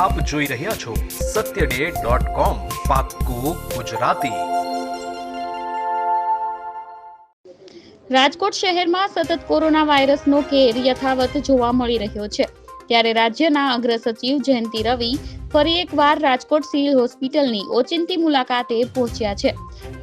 આપ જોઈ રહ્યા છો satyday.com પાક્કું ગુજરાતી। રાજકોટ શહેરમાં સતત કોરોના વાયરસનો કેર યથાવત જોવા મળી રહ્યો છે, ત્યારે રાજ્યના અગ્ર સચિવ જયંતિ રવિ ફરી એકવાર રાજકોટ સિવિલ હોસ્પિટલની ઓચિંતી મુલાકાતે પહોંચ્યા છે।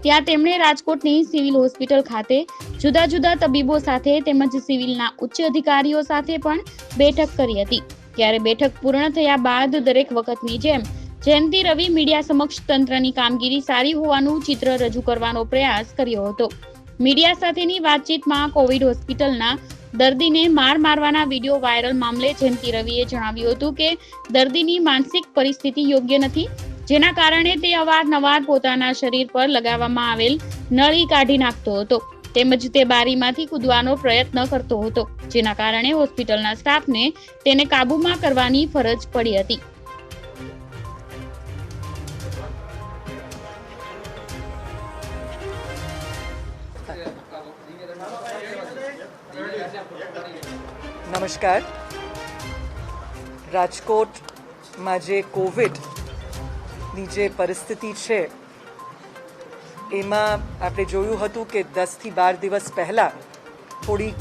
ત્યાં તેમણે રાજકોટની સિવિલ હોસ્પિટલ ખાતે જુદા જુદા તબીબો સાથે તેમજ સિવિલના ઉચ્ચ અધિકારીઓ સાથે પણ બેઠક કરી હતી। ત્યારે બેઠક પૂર્ણ થયા બાદ દરેક વખતની જેમ જયંતિ રવિ મીડિયા સમક્ષ તંત્રની કામગીરી સારી હોવાનું ચિત્ર રજૂ કરવાનો પ્રયાસ કર્યો હતો। મીડિયા સાથેની વાતચીતમાં કોવિડ હોસ્પિટલના દર્દીને મારવાના વિડીયો વાયરલ મામલે જયંતિ રવિએ જણાવ્યું હતું કે દર્દીની માનસિક પરિસ્થિતિ યોગ્ય નથી, જેના કારણે તે અવારનવાર પોતાના શરીર પર લગાવવામાં આવેલ નળી કાઢી નાખતો હતો, તેમજ તે બારીમાંથી કૂદવાનો પ્રયત્ન કરતો હતો, જેના કારણે હોસ્પિટલના સ્ટાફને તેને કાબૂમાં કરવાની ફરજ પડી હતી। નમસ્કાર। રાજકોટમાં જે કોવિડની જે પરિસ્થિતિ છે એમાં આપણે જોયું હતું કે 10થી 12 દિવસ પહેલાં થોડીક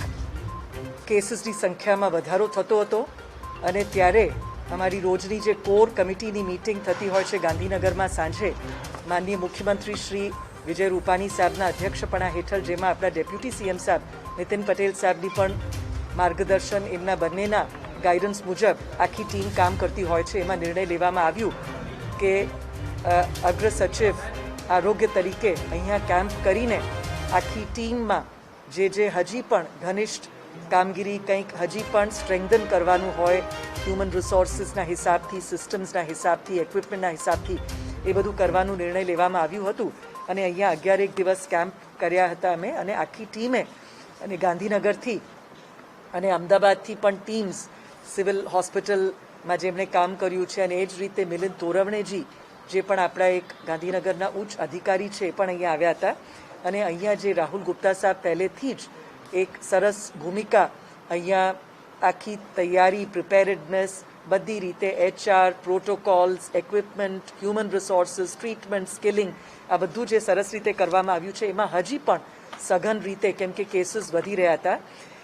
કેસીસની સંખ્યામાં વધારો થતો હતો અને ત્યારે અમારી રોજની જે કોર કમિટીની મીટિંગ થતી હોય છે ગાંધીનગરમાં સાંજે માનનીય મુખ્યમંત્રી શ્રી વિજય રૂપાણી સાહેબના અધ્યક્ષપણા હેઠળ, જેમાં આપણા ડેપ્યુટી સીએમ સાહેબ નીતિન પટેલ સાહેબની પણ માર્ગદર્શન, એમના બંનેના ગાઈડન્સ મુજબ આખી ટીમ કામ કરતી હોય છે। એમાં નિર્ણય લેવામાં આવ્યું કે અગ્ર સચિવ આરોગ્ય તરીકે અહીંયા કેમ્પ કરીને આખી ટીમમાં જે હજી પણ ઘનિષ્ઠ કામગીરી કંઈક હજી પણ સ્ટ્રેન્થન કરવાનું હોય, હ્યુમન રિસોર્સિસના હિસાબથી, સિસ્ટમ્સના હિસાબથી, ઇક્વિપમેન્ટના હિસાબથી એ બધું કરવાનું નિર્ણય લેવામાં આવ્યું હતું અને અહીંયા 11 દિવસ કેમ્પ કર્યા હતા અમે, અને આખી ટીમે અને ગાંધીનગરથી અને અમદાવાદથી પણ ટીમ્સ સિવિલ હોસ્પિટલમાં જેમણે કામ કર્યું છે, અને એ જ રીતે મિલિંદ તોરવણેજી જે પણ આપણા એક ગાંધીનગરના ઉચ્ચ અધિકારી છે એ પણ અહીંયા આવ્યા હતા। અને અહીંયા જે રાહુલ ગુપ્તા સાહેબ પહેલેથી જ એક સરસ ભૂમિકા અહીંયા આખી તૈયારી, પ્રિપેરેડનેસ બધી રીતે HR, protocols, equipment, human resources, treatment, skilling આ બધું જે સરસ રીતે કરવામાં આવ્યું છે એમાં હજી પણ સઘન રીતે, કેમ કે કેસીસ વધી રહ્યા હતા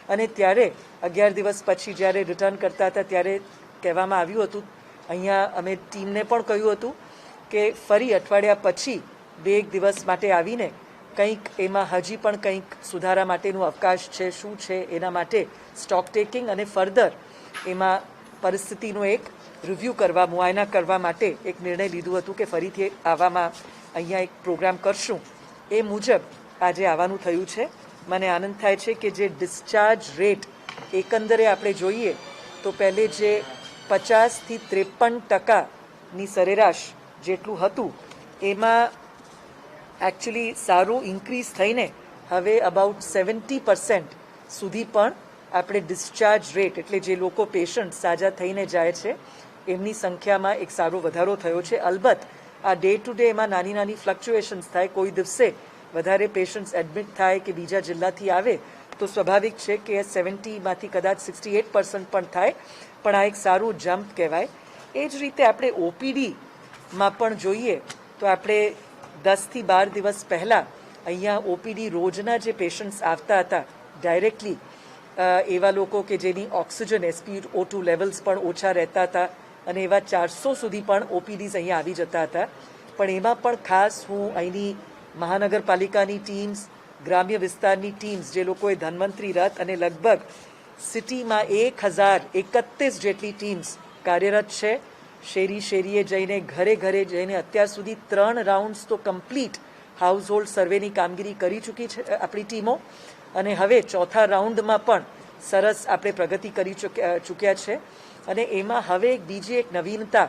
અને ત્યારે 11 દિવસ પછી જ્યારે રિટર્ન કરતા હતા ત્યારે કહેવામાં આવ્યું હતું, અહીંયા અમે ટીમને પણ કહ્યું હતું કે ફરી અઠવાડિયા પછી 2 દિવસ માટે આવીને કંઈક એમાં હજી પણ કંઈક સુધારા માટેનું અવકાશ છે, શું છે એના માટે સ્ટોક ટેકિંગ અને ફર્ધર એમાં પરિસ્થિતિનો એક રિવ્યૂ કરવા, મુઆયના કરવા માટે એક નિર્ણય લીધું હતું કે ફરીથી આવવામાં અહીંયા એક પ્રોગ્રામ કરશું। એ મુજબ આજે આવવાનું થયું છે। મને આનંદ થાય છે કે જે ડિસ્ચાર્જ રેટ એકંદરે આપણે જોઈએ તો પહેલે જે 50થી 53% સરેરાશ જેટલું હતું એમાં એકચ્યુઅલી સારું ઇન્ક્રીઝ થઈને હવે અબાઉટ 70% સુધી પણ આપણે ડિસ્ચાર્જ રેટ, એટલે જે લોકો પેશન્ટ સાજા થઈને જાય છે એમની સંખ્યામાં એક સારો વધારો થયો છે। અલબત્ત આ ડે ટુ ડે એમાં નાની નાની ફ્લક્ચ્યુએશન્સ થાય, કોઈ દિવસે વધારે પેશન્ટ્સ એડમિટ થાય કે બીજા જિલ્લાથી આવે તો સ્વાભાવિક છે કે 70માંથી કદાચ 68% પણ થાય, પણ આ એક સારું જમ્પ કહેવાય। એ જ રીતે આપણે OPDમાં પણ જોઈએ તો આપણે 10થી 12 દિવસ પહેલાં અહીંયા OPD રોજના જે પેશન્ટ્સ આવતા હતા ડાયરેક્ટલી, એવા લોકો કે જેની ઓક્સિજન SpO2 લેવલ્સ પણ ઓછા રહેતા હતા અને એવા 400 સુધી પણ OPDs અહીંયા આવી જતા હતા। પણ એમાં પણ ખાસ હું અહીંની મહાનગરપાલિકાની ટીમ્સ, ગ્રામ્ય વિસ્તારની ટીમ્સ, જે લોકોએ ધન્વંતરી રથ અને લગભગ સિટીમાં 1031 જેટલી ટીમ્સ કાર્યરત છે, શેરી શેરીએ જઈને, ઘરે ઘરે જઈને અત્યાર સુધી 3 રાઉન્ડ્સ તો કમ્પ્લીટ હાઉસ હોલ્ડ સર્વેની કામગીરી કરી ચૂકી છે આપણી ટીમો, અને હવે 4થા રાઉન્ડમાં પણ સરસ આપણે પ્રગતિ કરી ચૂક્યા છે। અને એમાં હવે બીજી એક નવીનતા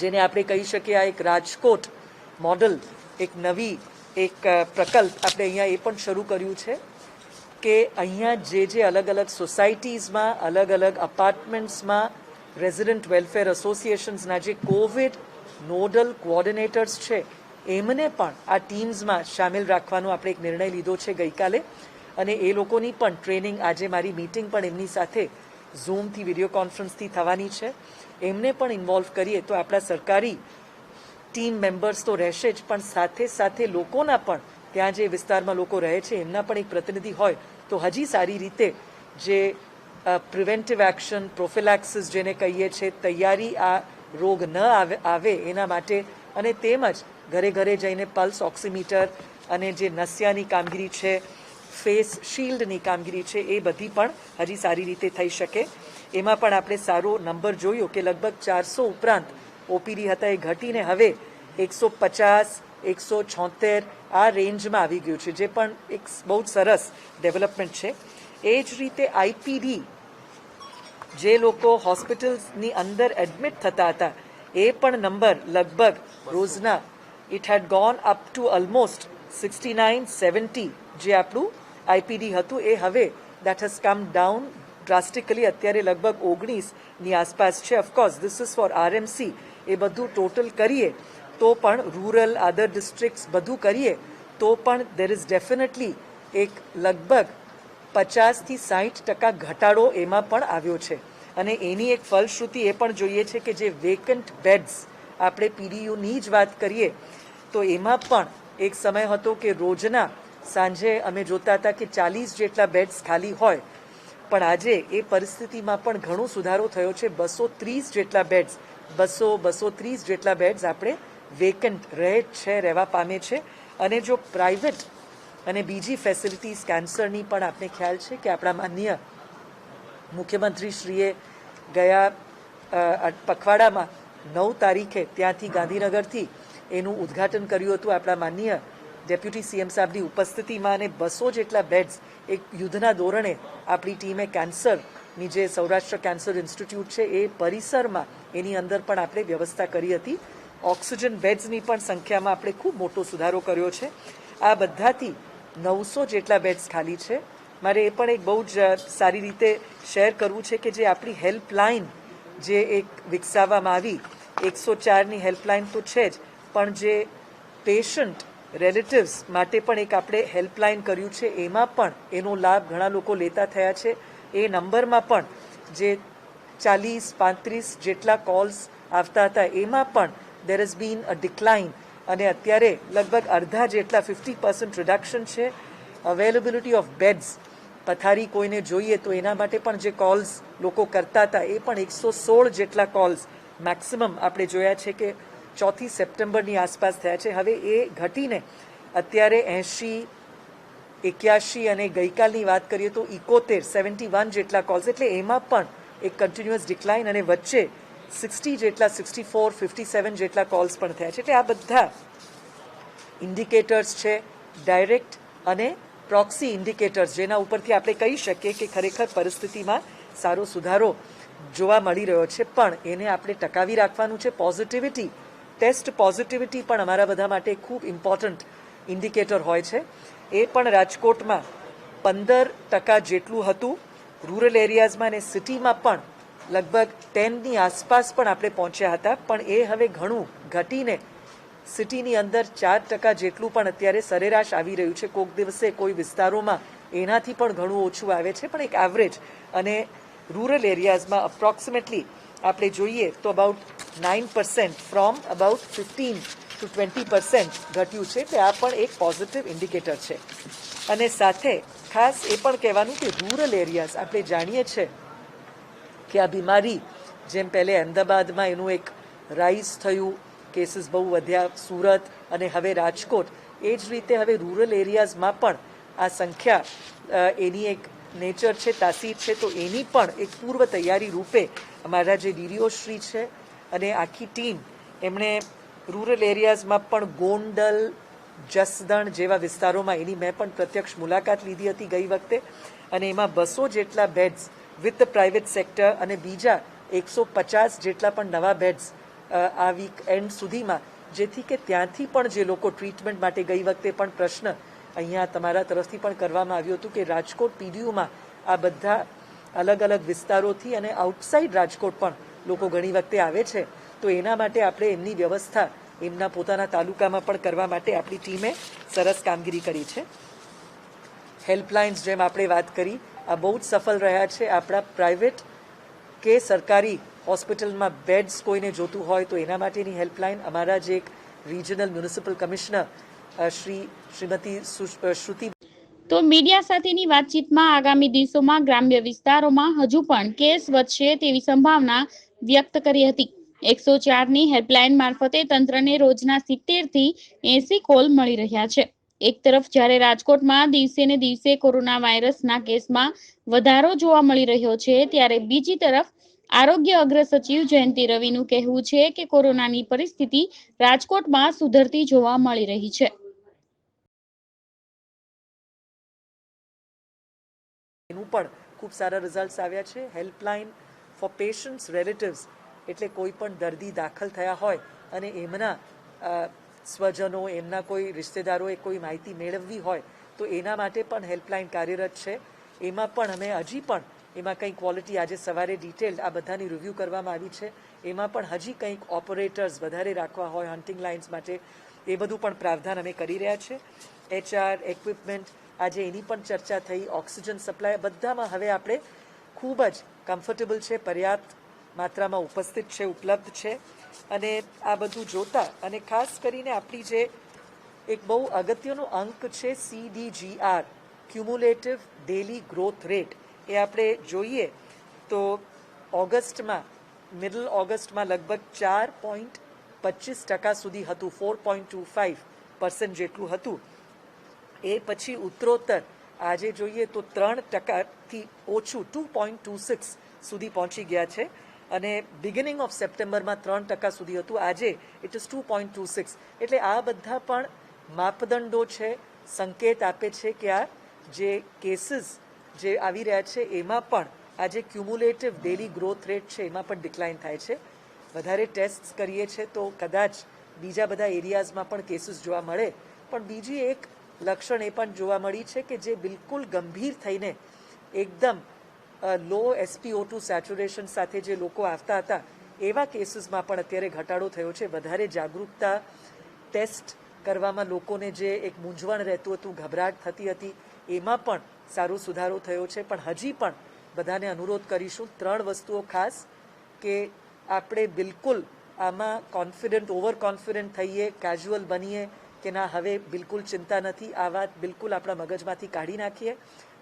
જેને આપણે કહી શકીએ, આ એક રાજકોટ મોડલ, એક નવી એક પ્રકલ્પ આપણે અહીંયા એ પણ શરૂ કર્યું છે કે અહીંયા જે અલગ અલગ સોસાયટીઝમાં, અલગ અલગ અપાર્ટમેન્ટ્સમાં રેઝિડન્ટ વેલફેર એસોસિએશન્સના જે કોવિડ નોડલ કોઓર્ડિનેટર્સ છે એમને પણ આ ટીમ્સમાં સામેલ રાખવાનો આપણે એક નિર્ણય લીધો છે ગઈકાલે, અને એ લોકોની પણ ટ્રેનિંગ, આજે મારી મીટિંગ પણ એમની સાથે ઝૂમથી વિડીયો કોન્ફરન્સથી થવાની છે. એમને પણ ઇન્વોલ્વ કરીએ તો આપણા સરકારી ટીમ મેમ્બર્સ તો રહેશે જ, પણ સાથે સાથે લોકોના પણ, ત્યાં જે વિસ્તારમાં લોકો રહે છે એમના પણ એક પ્રતિનિધિ હોય તો હજી સારી રીતે જે પ્રિવેન્ટિવ એક્શન, પ્રોફિલેક્સિસ જેને કહીએ છીએ, તૈયારી આ રોગ ન આવે એના માટે, અને તેમજ ઘરે ઘરે જઈને પલ્સ ઓક્સિમીટર અને જે નસ્યાની કામગીરી છે, ફેસ શિલ્ડની કામગીરી છે, એ બધી પણ હજી સારી રીતે થઈ શકે. એમાં પણ આપણે સારો નંબર જોયો કે લગભગ 400 ઉપરાંત ઓપીડી હતા, એ ઘટીને હવે 150, 176 આ રેન્જમાં આવી ગયું છે, જે પણ એક બહુ જ સરસ ડેવલપમેન્ટ છે. એ જ રીતે આઈપીડી, જે લોકો હોસ્પિટલ્સની અંદર એડમિટ થતા હતા, એ પણ નંબર લગભગ રોજના it had gone up to almost 69-70 જે આપણું આઈપીડી હતું, એ હવે that has come down drastically. અત્યારે લગભગ 19ની આસપાસ છે. Of course this is for RMC. એ બધું ટોટલ કરીએ તો પણ રૂરલ, અધર ડિસ્ટ્રિક્ટ્સ બધું કરીએ તો પણ દેર ઇઝ ડેફિનેટલી એક લગભગ 50-60% ઘટાડો એમાં પણ આવ્યો છે. અને એની એક ફલશ્રુતિ એ પણ જોઈએ છે કે જે વેકન્ટ બેડ્સ, આપણે પીડીયુની જ વાત કરીએ તો એમાં પણ એક સમય હતો કે રોજના સાંજે અમે જોતા હતા કે 40 જેટલા બેડ્સ ખાલી હોય, પણ આજે એ પરિસ્થિતિમાં પણ ઘણો સુધારો થયો છે. 230 જેટલા બેડ્સ, 230 જેટલા બેડ્સ આપણે વેકન્ટ રહે છે, રહેવા પામે છે. અને જો પ્રાઇવેટ અને બીજી ફેસિલિટીઝ, કેન્સરની પણ આપણે ખ્યાલ છે કે આપણા માનનીય મુખ્યમંત્રીશ્રીએ ગયા પખવાડામાં 9 તારીખે ત્યાંથી ગાંધીનગરથી એનું ઉદ્ઘાટન કર્યું હતું આપણા માનનીય ડેપ્યુટી સીએમ સાહેબની ઉપસ્થિતિમાં. અને 200 જેટલા બેડ્સ એક યુદ્ધના ધોરણે આપણી ટીમે કેન્સરની જે સૌરાષ્ટ્ર કેન્સર ઇન્સ્ટિટ્યૂટ છે એ પરિસરમાં એની અંદર પણ આપણે વ્યવસ્થા કરી હતી. ઓક્સિજન બેડ્સની પણ સંખ્યામાં આપણે ખૂબ મોટો સુધારો કર્યો છે. આ બધાથી 900 જેટલા બેડ્સ ખાલી છે. મારે એ પણ એક બહુ જ સારી રીતે શેર કરવું છે કે જે આપણી હેલ્પલાઇન જે એક વિકસાવવામાં આવી, 104ની હેલ્પલાઇન તો છે જ, પણ જે પેશન્ટ રિલેટિવ્સ માટે પણ એક આપણે હેલ્પલાઇન કર્યું છે, એમાં પણ એનો લાભ ઘણા લોકો લેતા થયા છે. એ નંબરમાં પણ જે 40-35 જેટલા કોલ્સ આવતા હતા એમાં પણ there is bin a decline, અને અત્યારે લગભગ અડધા જેટલા 50% રિડક્શન છે. અવેલેબિલિટી ઓફ બેડ્સ, પથારી કોઈને જોઈએ તો એના માટે પણ જે કોલ્સ લોકો કરતા હતા એ પણ 116 જેટલા કોલ્સ મેક્સિમમ આપણે જોયા છે કે 4 સપ્ટેમ્બરની આસપાસ થયા છે. હવે એ ઘટીને અત્યારે 80, 81 અને ગઈકાલની વાત કરીએ તો 71 જેટલા કોલ્સ, એટલે એમાં પણ એક કન્ટિન્યુઅસ ડિક્લાઇન. અને વચ્ચે 60 જેટલા, 64, 57 જેટલા કોલ્સ પણ થયા છે. એટલે આ બધા ઇન્ડિકેટર્સ છે, ડાયરેક્ટ અને પ્રોક્સી ઇન્ડિકેટર્સ, જેના ઉપરથી આપણે કહી શકીએ કે ખરેખર પરિસ્થિતિમાં સારો સુધારો જોવા મળી રહ્યો છે. પણ એને આપણે ટકાવી રાખવાનું છે. પોઝિટિવિટી, ટેસ્ટ પોઝિટિવિટી પણ અમારા બધા માટે ખૂબ ઇમ્પોર્ટન્ટ ઇન્ડિકેટર હોય છે. એ પણ રાજકોટમાં 15% જેટલું હતું રૂરલ એરિયાઝમાં, અને સિટીમાં પણ લગભગ 10ની આસપાસ પણ આપણે પહોંચ્યા હતા. પણ એ હવે ઘણું ઘટીને સિટીની અંદર 4% જેટલું પણ અત્યારે સરેરાશ આવી રહ્યું છે. કોઈક દિવસે કોઈ વિસ્તારોમાં એનાથી પણ ઘણું ઓછું આવે છે, પણ એક એવરેજ. અને રૂરલ એરિયાઝમાં અપ્રોક્સિમેટલી આપણે જોઈએ તો અબાઉટ 9% ફ્રોમ અબાઉટ 15 to 20% ઘટ્યું છે. એટલે આ પણ એક પોઝિટિવ ઇન્ડિકેટર છે. અને સાથે ખાસ એ પણ કહેવાનું કે રૂરલ એરિયાઝ, આપણે જાણીએ છીએ કે આ બીમારી જેમ પહેલે અમદાવાદમાં એનું એક રાઇઝ થયું, કેસીસ બહુ વધ્યા, સુરત અને હવે રાજકોટ, એ જ રીતે હવે રૂરલ એરિયાઝમાં પણ આ સંખ્યા એની એક નેચર છે, તાસીર છે. તો એની પણ એક પૂર્વ તૈયારી રૂપે અમારા જે ડીડીઓશ્રી છે અને આખી ટીમ, એમણે રૂરલ એરિયાઝમાં પણ ગોંડલ, જસદણ જેવા વિસ્તારોમાં એની મેં પણ પ્રત્યક્ષ મુલાકાત લીધી હતી ગઈ વખતે. અને એમાં 200 જેટલા beds with the private sector અને બીજા 150 જેટલા પણ નવા બેડ્સ આ વીક એન્ડ સુધીમાં, જેથી કે ત્યાંથી પણ જે લોકો ટ્રીટમેન્ટ માટે ગઈ વખતે પણ પ્રશ્ન અહીંયા તમારા તરફથી પણ કરવામાં આવ્યું હતું કે રાજકોટ પીડીયુમાં આ બધા અલગ અલગ વિસ્તારોથી અને આઉટસાઇડ રાજકોટ પણ લોકો ઘણી વખતે આવે છે. તો એના માટે આપણે એમની વ્યવસ્થા એમના પોતાના તાલુકામાં પણ કરવા માટે આપણી ટીમે સરસ કામગીરી કરી છે. હેલ્પલાઇન્સ જેમ આપણે વાત કરી, આ બહુ જ સફળ રહ્યા છે. આપણા પ્રાઇવેટ કે સરકારી હોસ્પિટલમાં બેડ્સ કોઈને જોતું હોય તો એના માટેની હેલ્પલાઇન અમારા જે એક રિજનલ મ્યુનિસિપલ કમિશનર શ્રીમતી શ્રુતિ તો મીડિયા સાથેની વાતચીતમાં આગામી દિવસોમાં ગ્રામ્ય વિસ્તારોમાં હજુ પણ કેસ વધશે તેવી સંભાવના વ્યક્ત કરી હતી. 104ની હેલ્પલાઇન મારફતે તંત્રને રોજના 70 થી 80 કોલ મળી રહ્યા છે. એક તરફ જ્યારે રાજકોટમાં દિવસે ને દિવસે કોરોના વાયરસના કેસમાં વધારો જોવા મળી રહ્યો છે, ત્યારે બીજી તરફ આરોગ્ય અગ્ર સચિવ જયંતિ રવિનું કહેવું છે કે કોરોનાની પરિસ્થિતિ રાજકોટમાં સુધરતી જોવા મળી રહી છે. એનું પણ ખૂબ સારા રિઝલ્ટ્સ આવ્યા છે. હેલ્પલાઇન ફોર પેશન્ટ્સ રિલેટિવ્સ એટલે કોઈ પણ દર્દી દાખલ થયા હોય અને એમના સ્વજનો, એમના કોઈ રિશ્તેદારોએ કોઈ માહિતી મેળવવી હોય તો એના માટે પણ હેલ્પલાઇન કાર્યરત છે. એમાં પણ અમે હજી પણ એમાં કંઈ ક્વોલિટી આજે સવારે ડિટેલ્ડ આ બધાની રિવ્યૂ કરવામાં આવી છે. એમાં પણ હજી કંઈક ઓપરેટર્સ વધારે રાખવા હોય હન્ટિંગ લાઇન્સ માટે એ બધું પણ પ્રાવધાન અમે કરી રહ્યા છે. HR, ઇક્વિપમેન્ટ આજે એની પણ ચર્ચા થઈ. ઓક્સિજન સપ્લાય બધામાં હવે આપણે ખૂબ જ કમ્ફર્ટેબલ છે, પર્યાપ્ત માત્રામાં ઉપસ્થિત છે, ઉપલબ્ધ છે. અને આ બધું જોતા અને ખાસ કરીને આપણી જે એક બહુ અગત્યનો અંક છે CDGR cumulative daily growth rate એ આપણે જોઈએ તો ઓગસ્ટમાં મિડલ ઓગસ્ટમાં લગભગ 4.25% સુધી હતું, 4.25% જેટલું હતું. એ પછી ઉત્તરોત્તર આજે જોઈએ તો 3%થી ઓછું 2.26 સુધી પહોંચી ગયા છે. અને બિગિનિંગ ઓફ સપ્ટેમ્બરમાં 3% સુધી હતું, આજે ઇટ ઇઝ 2.26. એટલે આ બધા પણ માપદંડો છે, સંકેત આપે છે કે આ જે કેસીસ જે આવી રહ્યા છે એમાં પણ આ જે ક્યુમ્યુલેટિવ ડેલી ગ્રોથ રેટ છે એમાં પણ ડિક્લાઇન થાય છે. વધારે ટેસ્ટ કરીએ છીએ તો કદાચ બીજા બધા એરિયાઝમાં પણ કેસીસ જોવા મળે. પણ બીજી એક લક્ષણ એ પણ જોવા મળી છે કે જે બિલકુલ ગંભીર થઈને એકદમ લો SpO2 સેચ્યુરેશન સાથે જે લોકો આવતા હતા એવા કેસીસમાં પણ અત્યારે ઘટાડો થયો છે. વધારે જાગૃતતા, ટેસ્ટ કરવામાં લોકોને જે એક મૂંઝવણ રહેતું હતું, ગભરાટ થતી હતી, એમાં પણ સારો સુધારો થયો છે. પણ હજી પણ બધાને અનુરોધ કરીશું 3 વસ્તુઓ ખાસ કે આપણે બિલકુલ આમાં કોન્ફિડન્ટ, ઓવર કોન્ફિડન્ટ થઈએ, કેઝ્યુઅલ બનીએ કે ના હવે બિલકુલ ચિંતા નથી, આ વાત બિલકુલ આપણા મગજમાંથી કાઢી નાખીએ.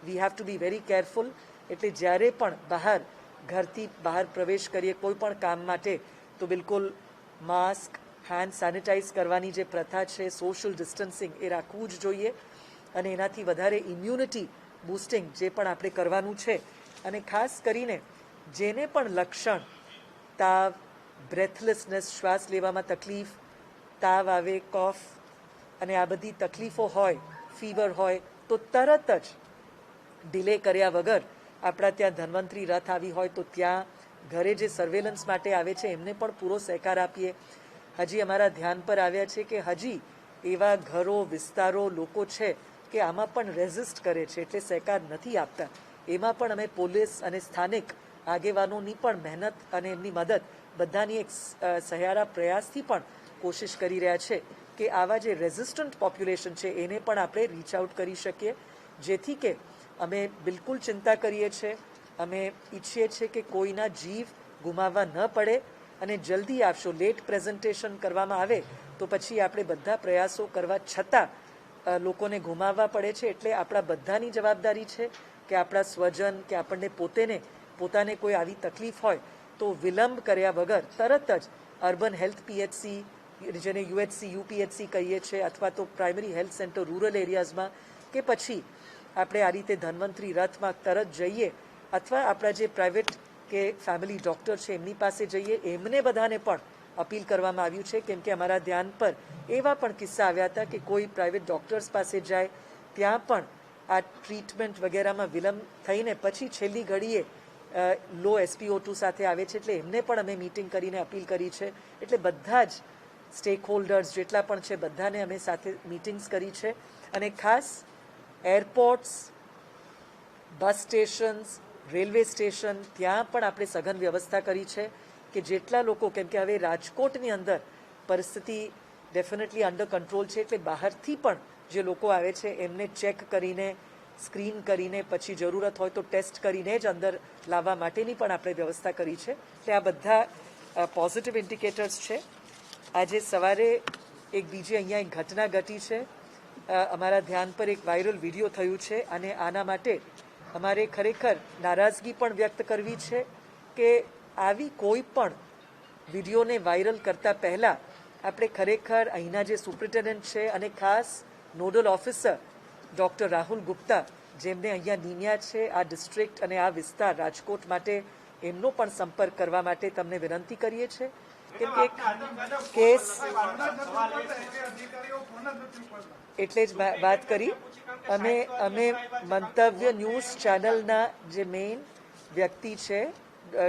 We have to be very careful. એટલે જ્યારે પણ ઘરથી બહાર પ્રવેશ કરીએ કોઈ પણ કામ માટે તો બિલકુલ માસ્ક, હેન્ડ સેનિટાઈઝ કરવાની જે પ્રથા છે, સોશિયલ ડિસ્ટન્સિંગ એ રાખવું જ જોઈએ. અને એનાથી વધારે ઇમ્યુનિટી બૂસ્ટિંગ જે પણ આપણે કરવાનું છે. અને ખાસ કરીને જેને પણ લક્ષણ તાવ, બ્રેથલેસનેસ, શ્વાસ લેવામાં તકલીફ, તાવ આવે, કોફ અને આ બધી તકલીફો હોય, ફીવર હોય તો તરત જ ડિલે કર્યા વગર આપણા ત્યાં ધન્વંતરી રથ આવી હોય તો ત્યાં ઘરે જે સર્વેલન્સ માટે આવે છે એમને પણ પૂરો સહકાર આપીએ. હજી અમારા ધ્યાન પર આવ્યા છે કે હજી એવા ઘરો, વિસ્તારો, લોકો છે કે આમાં પણ રેઝિસ્ટ કરે છે, એટલે સહકાર નથી આપતા. એમાં પણ અમે પોલીસ અને સ્થાનિક આગેવાનોની પણ મહેનત અને એમની મદદ બધાની એક સહિયારા પ્રયાસથી પણ કોશિશ કરી રહ્યા છે કે આવા જે રેઝિસ્ટન્ટ પોપ્યુલેશન છે એને પણ આપણે રીચ આઉટ કરી શકીએ. જેથી કે અમે બિલકુલ ચિંતા કરીએ છીએ, અમે ઈચ્છીએ છીએ કે કોઈના જીવ ગુમાવવા ન પડે. અને જલ્દી આપશો, લેટ પ્રેઝન્ટેશન કરવામાં આવે તો પછી આપણે બધા પ્રયાસો કરવા છતાં લોકોને ગુમાવવા પડે છે. એટલે આપણા બધાની જવાબદારી છે કે આપણા સ્વજન કે આપણને પોતાને કોઈ આવી તકલીફ હોય તો વિલંબ કર્યા વગર તરત જ અર્બન હેલ્થ PHC, જેને UHC, UPHC કહીએ છીએ, અથવા તો પ્રાઇમરી હેલ્થ સેન્ટર રૂરલ એરિયાઝમાં, કે પછી આપણે આ રીતે ધન્વંતરી રથમાં તરત જઈએ અથવા આપણા જે પ્રાઇવેટ કે ફેમિલી ડૉક્ટર છે એમની પાસે જઈએ. એમને બધાને પણ અપીલ કરવામાં આવ્યું છે કેમ કે અમારા ધ્યાન પર એવા પણ કિસ્સા આવ્યા હતા કે કોઈ પ્રાઇવેટ ડૉક્ટર્સ પાસે જાય ત્યાં પણ આ ટ્રીટમેન્ટ વગેરેમાં વિલંબ થઈને પછી છેલ્લી ઘડીએ લો SpO2 સાથે આવે છે. એટલે એમને પણ અમે મીટિંગ કરીને અપીલ કરી છે. એટલે બધા જ સ્ટેક હોલ્ડર્સ જેટલા પણ છે બધાને અમે સાથે મીટિંગ્સ કરી છે. અને ખાસ એરપોર્ટ્સ, બસ સ્ટેશન્સ, રેલવે સ્ટેશન ત્યાં પણ આપણે સઘન વ્યવસ્થા કરી છે કે જેટલા લોકો, કેમ કે હવે રાજકોટની અંદર પરિસ્થિતિ ડેફિનેટલી અંડર કંટ્રોલ છે, એટલે બહારથી પણ જે લોકો આવે છે એમને ચેક કરીને સ્ક્રીન કરીને પછી જરૂરત હોય તો ટેસ્ટ કરીને જ અંદર લાવવા માટેની પણ આપણે વ્યવસ્થા કરી છે. એટલે આ બધા પોઝિટિવ ઇન્ડિકેટર્સ છે. આજે સવારે એક બીજી અહીંયા એક ઘટના ઘટી છે. અમારા ધ્યાન પર એક વાયરલ વિડીયો થયું છે અને આના માટે અમારે ખરેખર નારાજગી પણ વ્યક્ત કરવી છે કે આવી કોઈ પણ વિડીયોને વાયરલ કરતા પહેલાં આપણે ખરેખર અહીંના જે સુપ્રિન્ટેન્ડન્ટ છે અને ખાસ nodal officer doctor Rahul Gupta જેમને અહીંયા નિમ્યા છે આ ડિસ્ટ્રિક્ટ અને આ વિસ્તાર રાજકોટ માટે એમનો પણ સંપર્ક કરવા માટે તમને વિનંતી કરીએ છીએ કેમ કે કેસ એટલે જ વાત કરી અમે મંતવ્ય ન્યૂઝ ચેનલના જે મેઇન વ્યક્તિ છે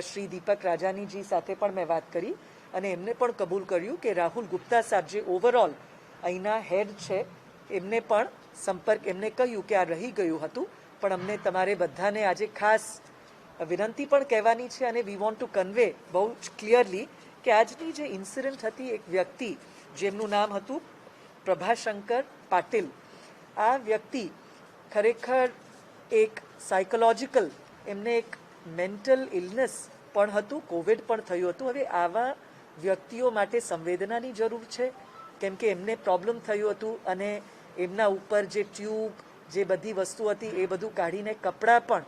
શ્રી દીપક રાજાનીજી સાથે પણ મેં વાત કરી અને એમને પણ કબૂલ કર્યું કે રાહુલ ગુપ્તા સાહેબ જે ઓવરઓલ અહીંના હેડ છે એમને પણ સંપર્ક એમને કહ્યું કે આ રહી ગયું હતું પણ અમને તમારે બધાને આજે ખાસ વિનંતી પણ કહેવાની છે અને વી વોન્ટ ટુ કન્વે બહુ જ ક્લિયરલી કે આજની જે ઇન્સિડન્ટ હતી એક વ્યક્તિ જેમનું નામ હતું પ્રભાશંકર પાટીલ. આ વ્યક્તિ ખરેખર એક સાયકોલોજીકલ એમને એક મેન્ટલ ઇલનેસ પણ હતું, કોવિડ પણ થયું હતું. હવે આવા વ્યક્તિઓ માટે સંવેદનાની જરૂર છે કેમ કે એમને પ્રોબ્લેમ થયું હતું અને એમના ઉપર જે ટ્યુબ જે બધી વસ્તુ હતી એ બધું કાઢીને કપડાં પણ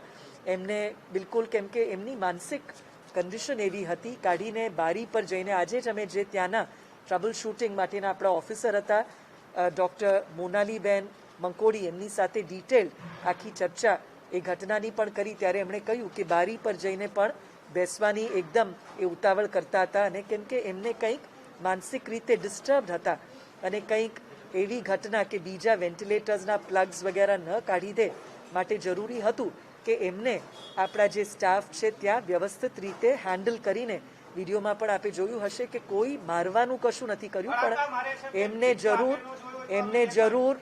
એમને બિલકુલ કેમ કે એમની માનસિક કન્ડિશન એવી હતી કાઢીને બારી પર જઈને આજે જ અમે જે ત્યાંના ટ્રબલ શૂટિંગ માટેના આપણા ઓફિસર હતા ડૉક્ટર મોનાલીબેન મંકોડી એમની સાથે ડિટેલ આખી ચર્ચા એ ઘટનાની પણ કરી ત્યારે એમણે કહ્યું કે બારી પર જઈને પણ બેસવાની એકદમ એ ઉતાવળ કરતા હતા અને કેમ કે એમને કંઈક માનસિક રીતે ડિસ્ટર્બ્ડ હતા અને કંઈક એવી ઘટના કે બીજા વેન્ટિલેટર્સના પ્લગ્સ વગેરે ન કાઢી દે માટે જરૂરી હતું કે એમને આપણા જે સ્ટાફ છે ત્યાં વ્યવસ્થિત રીતે હેન્ડલ કરીને વિડીયોમાં પણ આપણે જોયું હશે કે કોઈ મારવાનું કશું નથી કર્યું પણ એમને જરૂર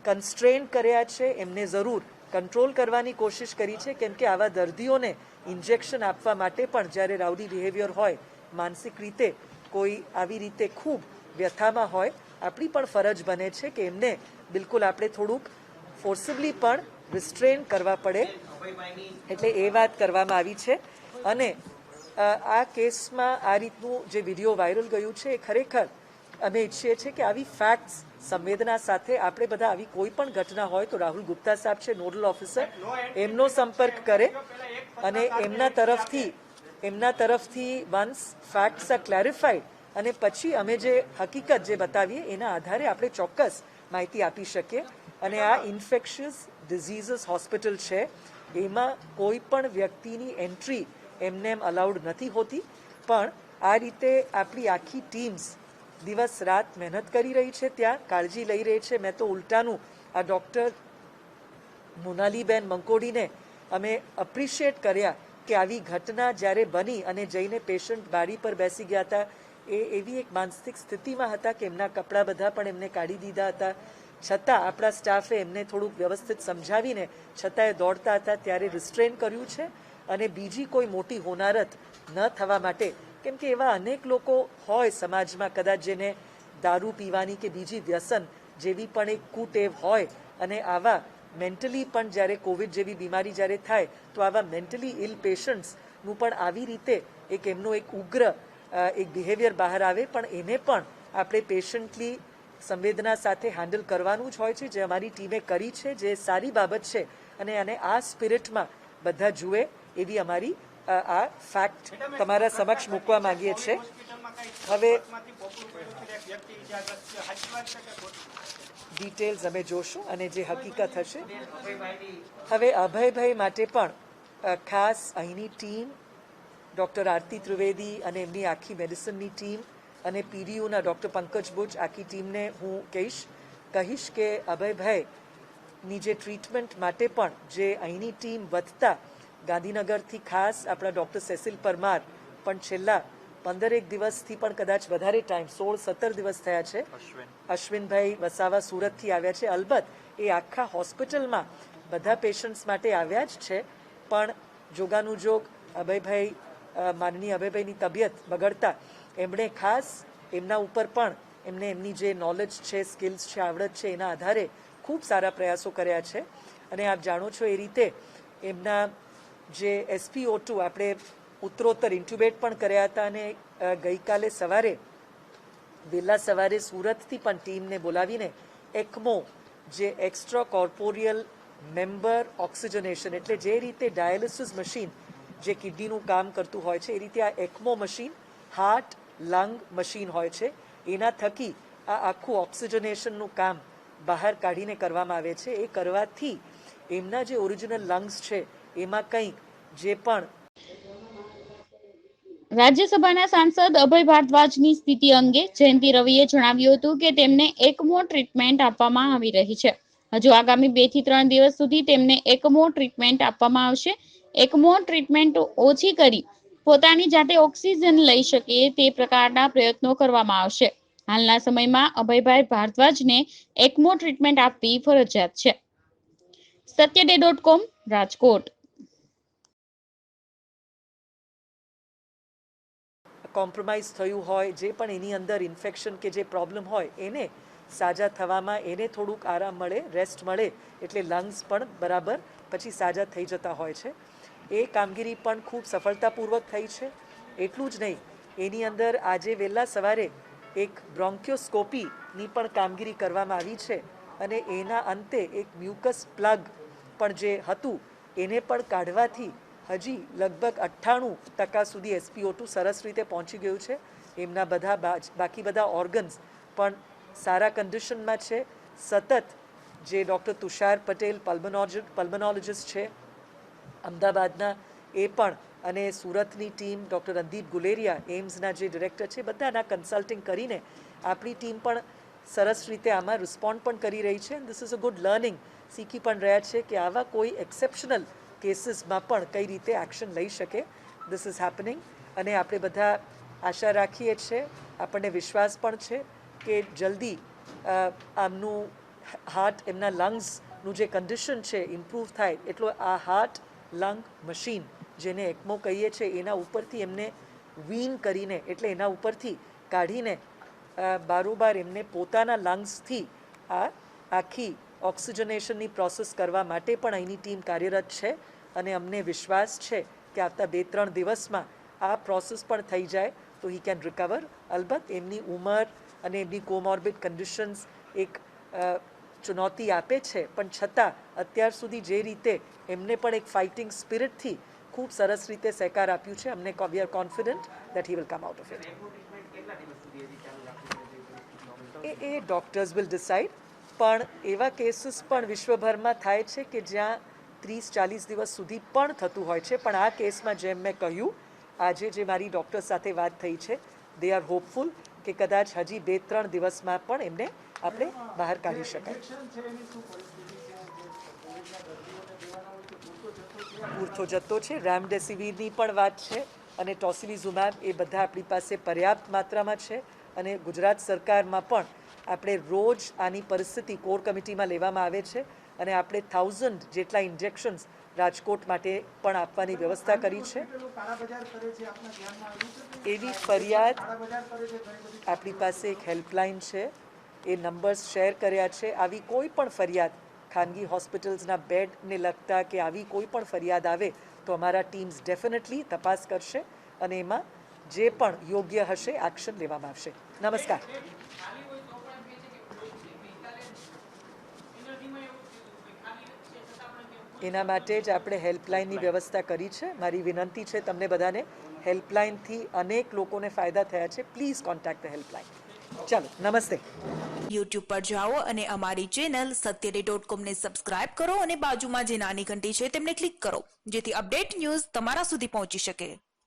કન્સ્ટ્રેન કર્યા છે, એમને જરૂર કંટ્રોલ કરવાની કોશિશ કરી છે કેમ કે આવા દર્દીઓને ઇન્જેક્શન આપવા માટે પણ જ્યારે રાઉડી બિહેવિયર હોય માનસિક રીતે કોઈ આવી રીતે ખૂબ વ્યથામાં હોય આપણી પણ ફરજ બને છે કે એમને બિલકુલ આપણે થોડુંક ફોર્સિબલી પણ રિસ્ટ્રેન કરવા પડે એટલે એ વાત કરવામાં આવી છે. અને આ કેસમાં આ રીતનું જે વિડીયો વાયરલ ગયું છે એ ખરેખર અમે ઈચ્છીએ છીએ કે આવી ફેક્ટ્સ સંવેદના સાથે આપણે બધા આવી કોઈ પણ ઘટના હોય તો રાહુલ ગુપ્તા સાહેબ છે નોડલ ઓફિસર એમનો સંપર્ક કરે અને એમના તરફથી વન્સ ફેક્ટ્સ આર ક્લેરિફાઈડ અને પછી અમે જે હકીકત જે બતાવીએ એના આધારે આપણે ચોક્કસ માહિતી આપી શકીએ. અને આ ઇન્ફેક્શિયસ ડિઝીઝીસ હોસ્પિટલ છે એમાં કોઈ પણ વ્યક્તિની એન્ટ્રી એમને એમ અલાઉડ નથી હોતી પણ આ રીતે આપણી આખી ટીમ્સ દિવસ રાત મહેનત કરી રહી છે, ત્યાં કાળજી લઈ રહી છે. મેં તો ઉલટાનું આ ડૉક્ટર મોનાલીબેન મંકોડીને અમે અપ્રિશિએટ કર્યા કે આવી ઘટના જ્યારે બની અને જઈને પેશન્ટ બારી પર બેસી ગયા હતા એ એવી એક માનસિક સ્થિતિમાં હતા કે એમના કપડાં બધા પણ એમને કાઢી દીધા હતા છતાં આપણા સ્ટાફે એમને થોડુંક વ્યવસ્થિત સમજાવીને છતાં એ દોડતા હતા ત્યારે રિસ્ટ્રેન કર્યું છે અને બીજી કોઈ મોટી હોનારત ન થવા માટે કેમ કે એવા અનેક લોકો હોય સમાજમાં કદાચ જેને દારૂ પીવાની કે બીજી વ્યસન જેવી પણ એક કુટેવ હોય અને આવા મેન્ટલી પણ જ્યારે કોવિડ જેવી બીમારી જ્યારે થાય તો આવા મેન્ટલી ઇલ પેશન્ટ્સનું પણ આવી રીતે એક એમનો એક ઉગ્ર એક બિહેવિયર બહાર આવે પણ એને પણ આપણે પેશન્ટલી સંવેદના સાથે હેન્ડલ કરવાનું જ હોય છે જે અમારી ટીમે કરી છે જે સારી બાબત છે અને આ સ્પિરિટમાં બધા જુએ એવી અમારી આ ફેક્ટ તમારા સમક્ષ મૂકવા માંગીએ છીએ. હવે ડિટેલ્સ અમે જોશું અને જે હકીકત હશે. હવે અભયભાઈ માટે પણ ખાસ અહીંની ટીમ ડૉક્ટર આરતી ત્રિવેદી અને એમની આખી મેડિસિનની ટીમ અને પીડીયુના ડૉક્ટર પંકજ બુચ આખી ટીમને હું કહીશ કે અભયભાઈની જે ટ્રીટમેન્ટ માટે પણ જે અહીંની ટીમ વધતા ગાંધીનગરથી ખાસ આપણા ડૉક્ટર સેસિલ પરમાર પણ છેલ્લા 15 દિવસથી પણ કદાચ વધારે ટાઈમ 16-17 દિવસ થયા છે. અશ્વિનભાઈ વસાવા સુરતથી આવ્યા છે. અલબત્ત એ આખા હોસ્પિટલમાં બધા પેશન્ટ્સ માટે આવ્યા જ છે પણ જોગાનુજોગ અભયભાઈ માનનીય અભયભાઈની તબિયત બગડતા એમણે ખાસ એમના ઉપર પણ એમની જે નોલેજ છે, સ્કિલ્સ છે, આવડત છે એના આધારે ખૂબ સારા પ્રયાસો કર્યા છે અને આપ જાણો છો એ રીતે એમના જે SpO2 આપણે ઉત્તરોત્તર ઇન્ટ્યુબેટ પણ કર્યા હતા અને ગઈકાલે સવારે વહેલા સવારે સુરતથી પણ ટીમને બોલાવીને ECMO જે એક્સ્ટ્રા કોર્પોરિયલ મેમ્બર ઓક્સિજનેશન એટલે જે રીતે ડાયાલિસિસ મશીન જે કિડનીનું કામ કરતું હોય છે એ રીતે આ ECMO machine heart lung machine હોય છે એના થકી આ આખું ઓક્સિજનેશનનું કામ બહાર કાઢીને કરવામાં આવે છે. એ કરવાથી એમના જે ઓરિજિનલ લંગ્સ છે એમાં કંઈક જે પણ રાજ્યસભાના સાંસદ અભય ભારદ્વાજની સ્થિતિ અંગે જયંતિ રવિએ જણાવ્યું હતું કે તેમને ECMO ટ્રીટમેન્ટ આપવામાં આવી રહી છે. હજુ આગામી 2 થી 3 દિવસ સુધી તેમને ECMO ટ્રીટમેન્ટ આપવામાં આવશે. ECMO ટ્રીટમેન્ટ ઓછી કરી પોતાની જાતે ઓક્સિજન લઈ શકે તે પ્રકારના પ્રયત્નો કરવામાં આવશે. હાલના સમયમાં અભયભાઈ ભારદ્વાજને ECMO ટ્રીટમેન્ટ આપવી ફરજિયાત છે. સત્યડે.com રાજકોટ. કોમ્પ્રોમાઇઝ થયું હોય જે પણ એની અંદર ઇન્ફેક્શન કે જે પ્રોબ્લેમ હોય એને સાજા થવામાં એને થોડુંક આરામ મળે રેસ્ટ મળે એટલે લંગ્સ પણ બરાબર પછી સાજા થઈ જતા હોય છે. એ કામગીરી પણ ખૂબ સફળતાપૂર્વક થઈ છે. એટલું જ નહીં એની અંદર આજે વહેલા સવારે એક બ્રોન્કિયોસ્કોપીની પણ કામગીરી કરવામાં આવી છે અને એના અંતે એક મ્યુકસ પ્લગ પણ જે હતું એને પણ કાઢવાથી હજી લગભગ 98% સુધી SpO2 સરસ રીતે પહોંચી ગયું છે. એમના બધા બાકી બધા ઓર્ગન્સ પણ સારા કન્ડિશનમાં છે. સતત જે ડૉક્ટર તુષાર પટેલ પલ્મનોલોજિસ્ટ છે અમદાવાદના એ પણ અને સુરતની ટીમ ડૉક્ટર રણદીપ ગુલેરિયા એમ્સના જે ડિરેક્ટર છે બધાના કન્સલ્ટિંગ કરીને આપણી ટીમ પણ સરસ રીતે આમાં રિસ્પોન્ડ પણ કરી રહી છે. This is a good learning. શીખી પણ રહ્યા છે કે આવા કોઈ એક્સેપ્શનલ કેસીસમાં પણ કઈ રીતે એક્શન લઈ શકે. ધીસ ઇઝ હેપનિંગ અને આપણે બધા આશા રાખીએ છીએ, આપણને વિશ્વાસ પણ છે કે જલ્દી આમનું હાર્ટ એમના લંગ્સનું જે કન્ડિશન છે ઇમ્પ્રૂવ થાય એટલો આ હાર્ટ લંગ મશીન જેને ECMO કહીએ છીએ એના ઉપરથી એમને વીન કરીને એટલે એના ઉપરથી કાઢીને બારોબાર એમને પોતાના લંગ્સથી આ આખી ઓક્સિજનેશનની પ્રોસેસ કરવા માટે પણ અહીંની ટીમ કાર્યરત છે અને અમને વિશ્વાસ છે કે આવતા 2-3 દિવસમાં આ પ્રોસેસ પણ થઈ જાય તો હી કેન રિકવર. અલબત્ત એમની ઉંમર અને એમની કોમોર્બિડ કન્ડિશન્સ એક ચુનૌતી આપે છે પણ છતાં અત્યાર સુધી જે રીતે એમને પણ એક ફાઇટિંગ સ્પિરિટથી ખૂબ સરસ રીતે સહકાર આપ્યું છે અમને we are confident that he will come out of it. એ ડૉક્ટર્સ વિલ ડિસાઇડ પણ એવા કેસીસ પણ વિશ્વભરમાં થાય છે કે જ્યાં 30-40 દિવસ સુધી પણ થતું હોય છે. પણ આ કેસમાં જેમ મેં કહ્યું આજે જે મારી ડૉક્ટર સાથે વાત થઈ છે દે આર હોપફુલ કે કદાચ હજી 2-3 દિવસમાં પણ એમને આપણે બહાર કાઢી શકાય. પૂરતો જથ્થો છે. રેમડેસિવિરની પણ વાત છે અને ટોસિલિઝુમેબ એ બધા આપણી પાસે પર્યાપ્ત માત્રામાં છે અને ગુજરાત સરકારમાં પણ આપણે રોજ આની પરિસ્થિતિ કોર કમિટીમાં લેવામાં આવે છે અને આપણે 1000 જેટલા ઇન્જેક્શન્સ રાજકોટ માટે પણ આપવાની વ્યવસ્થા કરી છે. એવી ફરિયાદ આપણી પાસે એક હેલ્પલાઇન છે એ નંબર્સ શેર કર્યા છે. આવી કોઈ પણ ફરિયાદ ખાનગી હોસ્પિટલ્સના બેડને લગતા કે આવી કોઈ પણ ફરિયાદ આવે તો અમારા ટીમ્સ ડેફિનેટલી તપાસ કરશે અને એમાં જે પણ યોગ્ય હશે એક્શન લેવામાં આવશે. નમસ્કાર. એના માટે જ આપણે હેલ્પલાઇનની વ્યવસ્થા કરી છે. મારી વિનંતી છે તમને બધાને, હેલ્પલાઇનથી અનેક લોકોને ફાયદા થયા છે. Please contact the helpline. ચાલો, નમસ્તે. YouTube પર જાઓ અને અમારી ચેનલ સત્યડે.com ને સબસ્ક્રાઇબ કરો અને બાજુમાં જે નાની ઘંટી છે તેમને ક્લિક કરો જેથી અપડેટ ન્યૂઝ તમારા સુધી પહોંચી શકે.